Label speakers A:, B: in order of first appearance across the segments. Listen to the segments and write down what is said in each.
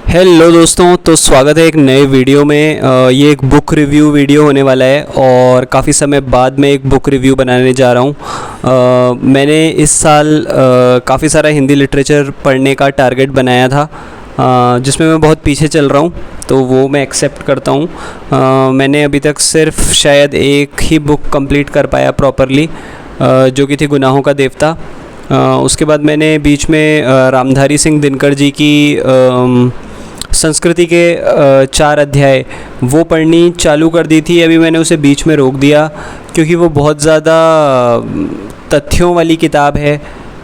A: Hello दोस्तों, तो स्वागत है एक नए वीडियो में। ये एक बुक रिव्यू वीडियो होने वाला है और काफ़ी समय बाद मैं एक बुक रिव्यू बनाने जा रहा हूँ। मैंने इस साल काफ़ी सारा हिंदी लिटरेचर पढ़ने का टारगेट बनाया था, जिसमें मैं बहुत पीछे चल रहा हूँ, तो वो मैं एक्सेप्ट करता हूँ। मैंने अभी तक सिर्फ शायद एक ही बुक कंप्लीट कर पाया प्रॉपरली, जो कि थी गुनाहों का देवता। उसके बाद मैंने बीच में रामधारी सिंह दिनकर जी की संस्कृति के 4 अध्याय वो पढ़नी चालू कर दी थी। अभी मैंने उसे बीच में रोक दिया क्योंकि वो बहुत ज़्यादा तथ्यों वाली किताब है।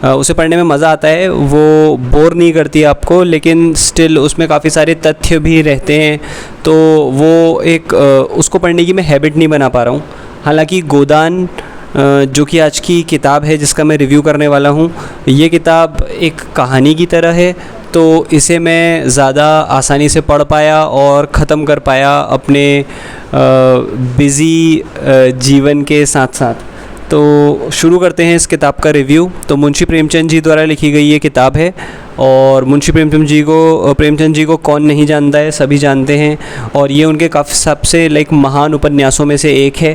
A: उसे पढ़ने में मज़ा आता है, वो बोर नहीं करती आपको, लेकिन स्टिल उसमें काफ़ी सारे तथ्य भी रहते हैं, तो वो एक उसको पढ़ने की मैं हैबिट नहीं बना पा रहा हूँ। हालांकि गोदान जो कि आज की किताब है जिसका मैं रिव्यू करने वाला हूँ, ये किताब एक कहानी की तरह है, तो इसे मैं ज़्यादा आसानी से पढ़ पाया और ख़त्म कर पाया अपने बिज़ी जीवन के साथ साथ। तो शुरू करते हैं इस किताब का रिव्यू। तो मुंशी प्रेमचंद जी द्वारा लिखी गई ये किताब है, और मुंशी प्रेमचंद जी को कौन नहीं जानता है, सभी जानते हैं, और ये उनके काफ़ी सबसे महान उपन्यासों में से एक है।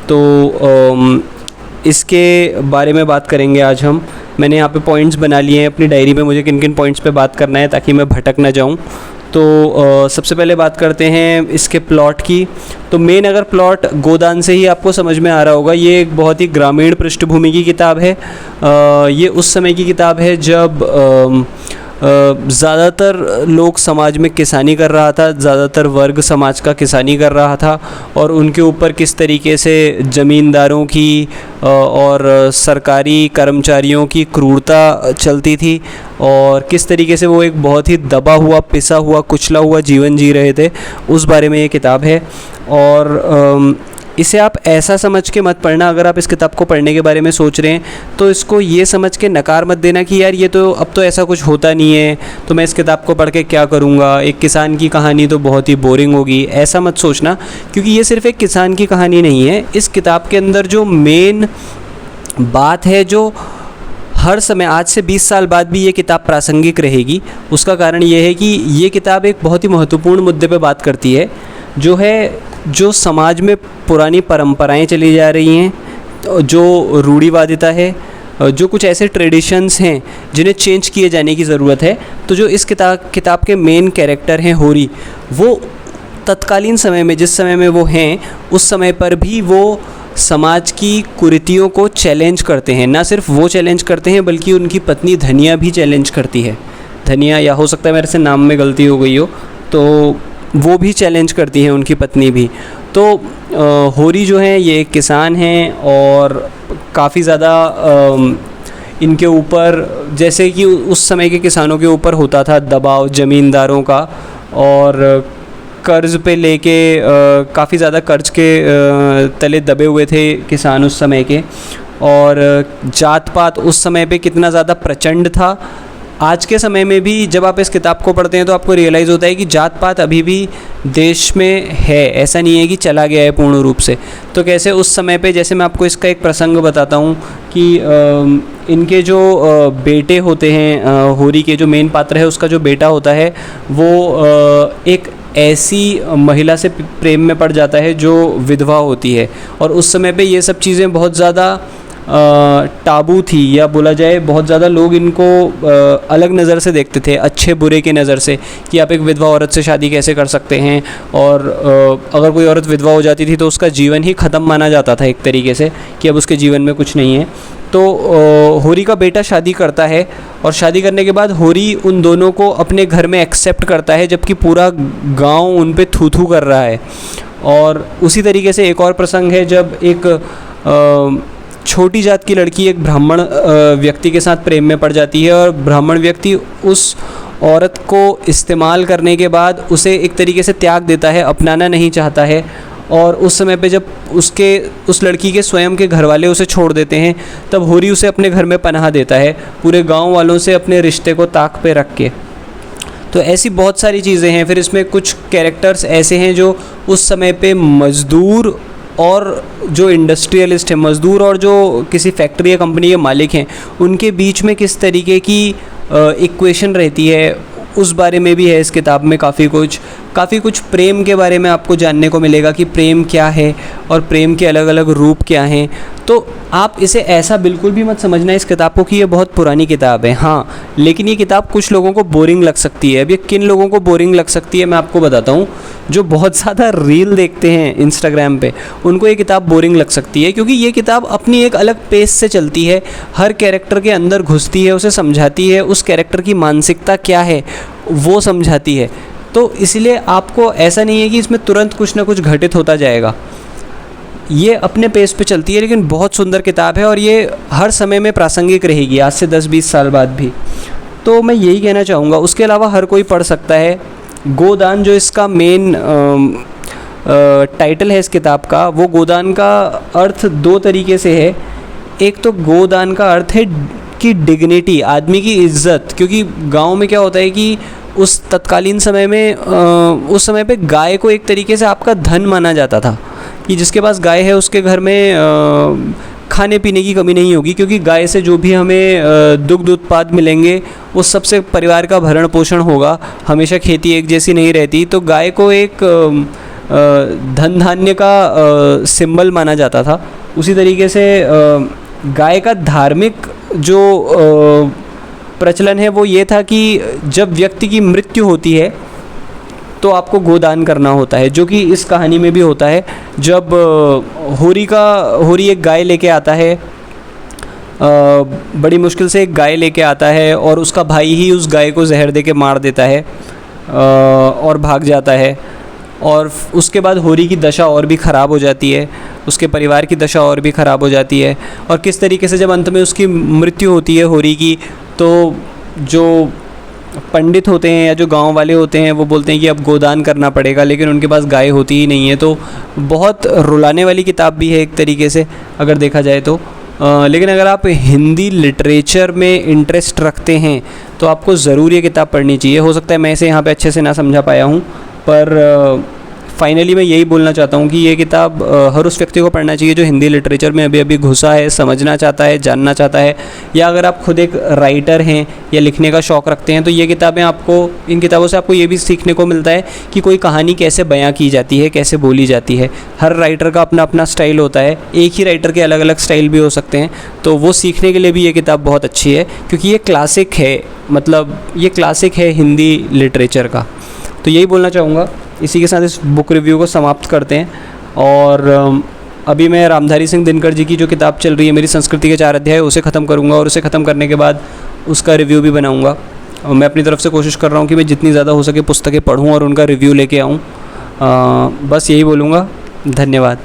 A: तो इसके बारे में बात करेंगे आज हम। मैंने यहाँ पे पॉइंट्स बना लिए हैं अपनी डायरी में, मुझे किन किन पॉइंट्स पे बात करना है ताकि मैं भटक ना जाऊँ। तो सबसे पहले बात करते हैं इसके प्लॉट की। तो मेन अगर प्लॉट गोदान से ही आपको समझ में आ रहा होगा, ये एक बहुत ही ग्रामीण पृष्ठभूमि की किताब है। ये उस समय की किताब है जब ज़्यादातर लोग समाज में किसानी कर रहा था, ज़्यादातर वर्ग समाज का किसानी कर रहा था, और उनके ऊपर किस तरीके से ज़मींदारों की और सरकारी कर्मचारियों की क्रूरता चलती थी, और किस तरीके से वो एक बहुत ही दबा हुआ, पिसा हुआ, कुचला हुआ जीवन जी रहे थे, उस बारे में ये किताब है। और इसे आप ऐसा समझ के मत पढ़ना, अगर आप इस किताब को पढ़ने के बारे में सोच रहे हैं तो इसको ये समझ के नकार मत देना कि यार ये तो अब तो ऐसा कुछ होता नहीं है, तो मैं इस किताब को पढ़ के क्या करूँगा, एक किसान की कहानी तो बहुत ही बोरिंग होगी, ऐसा मत सोचना। क्योंकि ये सिर्फ एक किसान की कहानी नहीं है। इस किताब के अंदर जो मेन बात है, जो हर समय, आज से 20 साल बाद भी ये किताब प्रासंगिक रहेगी, उसका कारण ये है कि ये किताब एक बहुत ही महत्वपूर्ण मुद्दे पे बात करती है, जो समाज में पुरानी परंपराएं चली जा रही हैं, जो रूढ़िवादिता है, जो कुछ ऐसे ट्रेडिशंस हैं जिन्हें चेंज किए जाने की ज़रूरत है। तो जो इस किताब के मेन कैरेक्टर हैं होरी, वो तत्कालीन समय में, जिस समय में वो हैं, उस समय पर भी वो समाज की कुरीतियों को चैलेंज करते हैं। ना सिर्फ वो चैलेंज करते हैं, बल्कि उनकी पत्नी धनिया भी चैलेंज करती है। धनिया, या हो सकता है मेरे से नाम में गलती हो गई हो, तो वो भी चैलेंज करती हैं, उनकी पत्नी भी। तो होरी जो हैं ये एक किसान हैं, और काफ़ी ज़्यादा इनके ऊपर, जैसे कि उस समय के किसानों के ऊपर होता था दबाव ज़मींदारों का, और कर्ज़ पे लेके काफ़ी ज़्यादा कर्ज़ के तले दबे हुए थे किसान उस समय के। और जात पात उस समय पे कितना ज़्यादा प्रचंड था। आज के समय में भी जब आप इस किताब को पढ़ते हैं तो आपको रियलाइज़ होता है कि जात पात अभी भी देश में है, ऐसा नहीं है कि चला गया है पूर्ण रूप से। तो कैसे उस समय पे, जैसे मैं आपको इसका एक प्रसंग बताता हूँ कि इनके जो बेटे होते हैं, होरी के जो मेन पात्र है उसका जो बेटा होता है, वो एक ऐसी महिला से प्रेम में पड़ जाता है जो विधवा होती है। और उस समय पे ये सब चीज़ें बहुत ज़्यादा टाबू थी, या बोला जाए बहुत ज़्यादा लोग इनको अलग नज़र से देखते थे, अच्छे बुरे की नज़र से, कि आप एक विधवा औरत से शादी कैसे कर सकते हैं। और अगर कोई औरत विधवा हो जाती थी तो उसका जीवन ही ख़त्म माना जाता था एक तरीके से, कि अब उसके जीवन में कुछ नहीं है। तो होरी का बेटा शादी करता है, और शादी करने के बाद होरी उन दोनों को अपने घर में एक्सेप्ट करता है, जबकि पूरा गाँव उन पे थू थू कर रहा है। और उसी तरीके से एक और प्रसंग है जब एक छोटी जात की लड़की एक ब्राह्मण व्यक्ति के साथ प्रेम में पड़ जाती है, और ब्राह्मण व्यक्ति उस औरत को इस्तेमाल करने के बाद उसे एक तरीके से त्याग देता है, अपनाना नहीं चाहता है। और उस समय पे जब उस लड़की के स्वयं के घर वाले उसे छोड़ देते हैं, तब होरी उसे अपने घर में पनाह देता है, पूरे गांव वालों से अपने रिश्ते को ताक पे रख के। तो ऐसी बहुत सारी चीज़ें हैं। फिर इसमें कुछ कैरेक्टर्स ऐसे हैं जो उस समय पे मज़दूर और जो इंडस्ट्रियलिस्ट है, मज़दूर और जो किसी फैक्ट्री या कंपनी के मालिक हैं, उनके बीच में किस तरीके की इक्वेशन रहती है, उस बारे में भी है इस किताब में काफ़ी कुछ प्रेम के बारे में आपको जानने को मिलेगा कि प्रेम क्या है और प्रेम के अलग अलग रूप क्या हैं। तो आप इसे ऐसा बिल्कुल भी मत समझना इस किताब को कि ये बहुत पुरानी किताब है। हाँ, लेकिन ये किताब कुछ लोगों को बोरिंग लग सकती है। अब ये किन लोगों को बोरिंग लग सकती है मैं आपको बताता हूँ। जो बहुत ज़्यादा रील देखते हैं इंस्टाग्राम पे, उनको ये किताब बोरिंग लग सकती है, क्योंकि ये किताब अपनी एक अलग पेस से चलती है, हर कैरेक्टर के अंदर घुसती है, उसे समझाती है, उस कैरेक्टर की मानसिकता क्या है वो समझाती है। तो इसलिए आपको ऐसा नहीं है कि इसमें तुरंत कुछ ना कुछ घटित होता जाएगा। ये अपने पेस पे चलती है, लेकिन बहुत सुंदर किताब है और ये हर समय में प्रासंगिक रहेगी, आज से 10-20 साल बाद भी। तो मैं यही कहना चाहूँगा। उसके अलावा हर कोई पढ़ सकता है। गोदान जो इसका मेन टाइटल है इस किताब का, वो गोदान का अर्थ दो तरीके से है। एक तो गोदान का अर्थ है कि डिग्निटी, आदमी की इज्जत, क्योंकि गांव में क्या होता है कि उस तत्कालीन समय में उस समय पे गाय को एक तरीके से आपका धन माना जाता था, कि जिसके पास गाय है उसके घर में खाने पीने की कमी नहीं होगी, क्योंकि गाय से जो भी हमें दुग्ध उत्पाद मिलेंगे उस सबसे परिवार का भरण पोषण होगा। हमेशा खेती एक जैसी नहीं रहती, तो गाय को एक धन धान्य का सिंबल माना जाता था। उसी तरीके से गाय का धार्मिक जो प्रचलन है वो ये था कि जब व्यक्ति की मृत्यु होती है तो आपको गोदान करना होता है, जो कि इस कहानी में भी होता है। जब होरी एक गाय लेके आता है, बड़ी मुश्किल से एक गाय लेके आता है और उसका भाई ही उस गाय को जहर दे के मार देता है और भाग जाता है। और उसके बाद होरी की दशा और भी ख़राब हो जाती है, उसके परिवार की दशा और भी ख़राब हो जाती है। और किस तरीके से जब अंत में उसकी मृत्यु होती है होरी की, तो जो पंडित होते हैं या जो गांव वाले होते हैं वो बोलते हैं कि अब गोदान करना पड़ेगा, लेकिन उनके पास गाय होती ही नहीं है। तो बहुत रुलाने वाली किताब भी है एक तरीके से अगर देखा जाए तो। लेकिन अगर आप हिंदी लिटरेचर में इंटरेस्ट रखते हैं तो आपको ज़रूर ये किताब पढ़नी चाहिए। हो सकता है मैं इसे यहाँ पे अच्छे से ना समझा पाया हूँ, पर फाइनली मैं यही बोलना चाहता हूँ कि ये किताब हर उस व्यक्ति को पढ़ना चाहिए जो हिंदी लिटरेचर में अभी अभी घुसा है, समझना चाहता है, जानना चाहता है, या अगर आप खुद एक राइटर हैं या लिखने का शौक़ रखते हैं तो ये किताबें इन किताबों से आपको ये भी सीखने को मिलता है कि कोई कहानी कैसे बयां की जाती है, कैसे बोली जाती है। हर राइटर का अपना अपना स्टाइल होता है, एक ही राइटर के अलग अलग स्टाइल भी हो सकते हैं। तो वो सीखने के लिए भी ये किताब बहुत अच्छी है, क्योंकि ये क्लासिक है, मतलब ये क्लासिक है हिंदी लिटरेचर का। तो यही बोलना चाहूँगा। इसी के साथ इस बुक रिव्यू को समाप्त करते हैं। और अभी मैं रामधारी सिंह दिनकर जी की जो किताब चल रही है मेरी संस्कृति के 4 अध्याय, उसे ख़त्म करूँगा और उसे ख़त्म करने के बाद उसका रिव्यू भी बनाऊँगा। और मैं अपनी तरफ से कोशिश कर रहा हूँ कि मैं जितनी ज़्यादा हो सके पुस्तकें पढूँ और उनका रिव्यू लेके आऊँ। बस यही बोलूँगा। धन्यवाद।